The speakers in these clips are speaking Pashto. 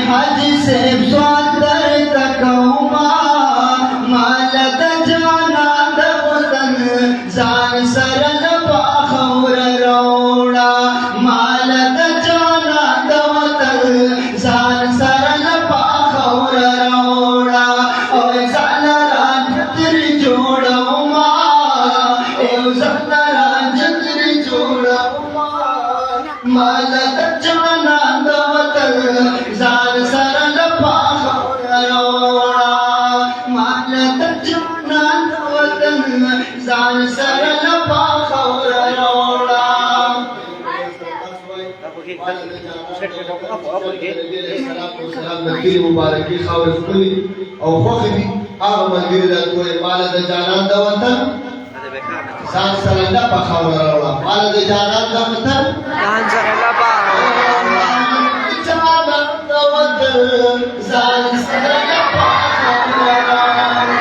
حج سے سواتر تکوما مالت جانا دوتن زان سرن پاخور روڑا مالت جانا دوتن زان سرن پاخور روڑا اور زان راجتر جوڑو ما ایو زان راجتر جوڑو ما مالت جانا دوتن زان سرن پاخور روڑا مالت جانا دوتن زان سرن پاخور روڑا نبی مبارکی خاور کلی او فخری هغه ملګری د کوی مال د جانان د وطن ځان سره نه په خاور راوړه مال د جانان د وطن ځان سره نه په جانان د وطن ځان سره نه په خاور راوړه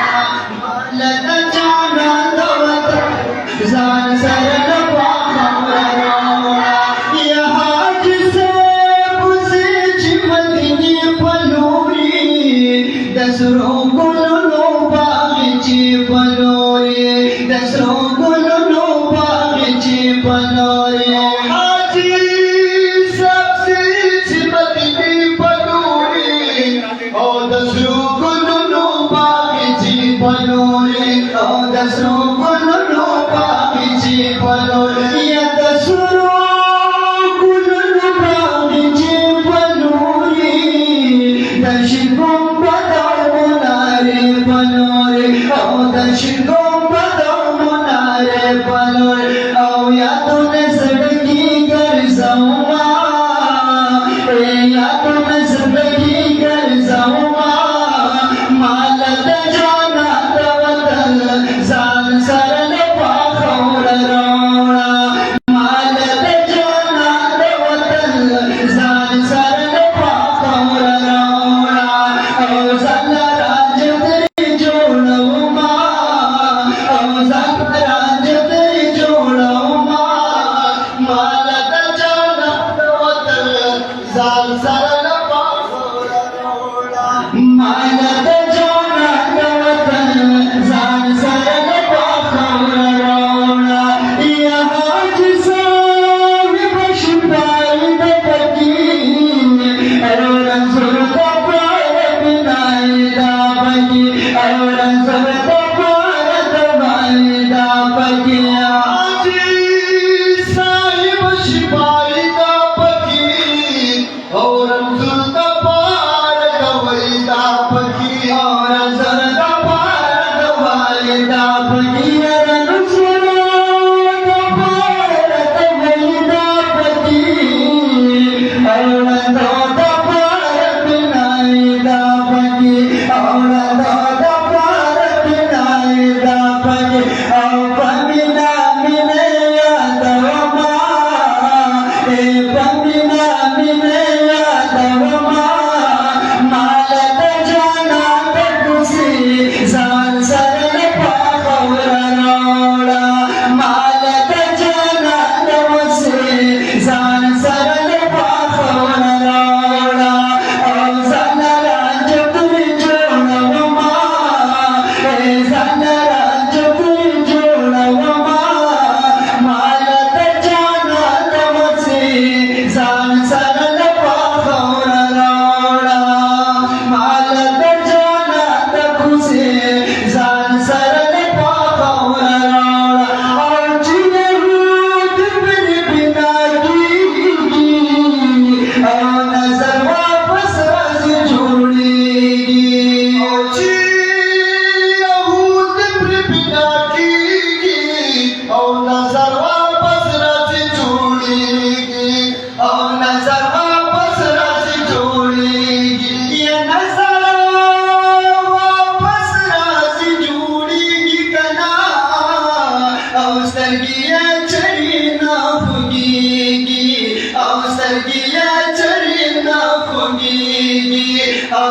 مال د جانان د وطن ځان سره نه په خاور راوړه یا حاج صاحب سے چې مدینه په لوري د سرو ګلونو باغ چې په لوري د سرو ګلونو باغ چې په لوري حاجی صاحب سے چې مدینه په لوري او د سرو ګلونو باغ چې په لوري او د سرو ګلونو باغ چې په لوري یا د سرو ګلونو باغ چې په لوري د شګوم په داوناره په لوري او د شګوم په داوناره په لوري او یادونه زړګي ګرځوما یادونه زړګي ګرځوما مال د جانا د وطن ځان سره نه په خاور راوړه مال د جانا د وطن ځان سره نه په خاور راوړه او ځان راج دې جوړوما او ځان راج دې جوړوما مال د جانا د وطن ځان سره نه په خاور راوړه مال د جانا د وطن ځان سره نه په خاور راوړه یا حاج صاحب بشپای د پکی او رنځور د پاره بنای دا پکی او رنځور د پاره د بای دا پکی حاجی صاحب شپای دا پکی او رنځور د پاره کوي دا پکی او رنځور د پاره د بای دا پکی رنځور د پاره د بای دا پکی او رنځور د پاره بنای دا پکی او رنځور د پاره بنای دا پکی او پمینا مینه یادوما ای پمینا مینه یادوما مال د جانا د خوشي ځان سره نه په خاور راوړه مال د جانا د خوشي ځان سره نه په خاور راوړه او ځان راج پرې جوړوما ای ځان راج پرې جوړوما مال د جانا د خوشي ځان سره نه په خاور راوړه مال د جانا د خوشي ځان سره نه په خاور راوړه او چې روح پر بنا کېږي او نظر واپس راځي جوړېږي او چې یهود پر بنا کېږي او نظر واپس راځي جوړېږي او نظر واپس راځي جوړېږي یا نظر واپس راځي جوړېږي کنا او سترګې یې چرې نه خوږېږي او سترګې یې چرې نه خوږېږي او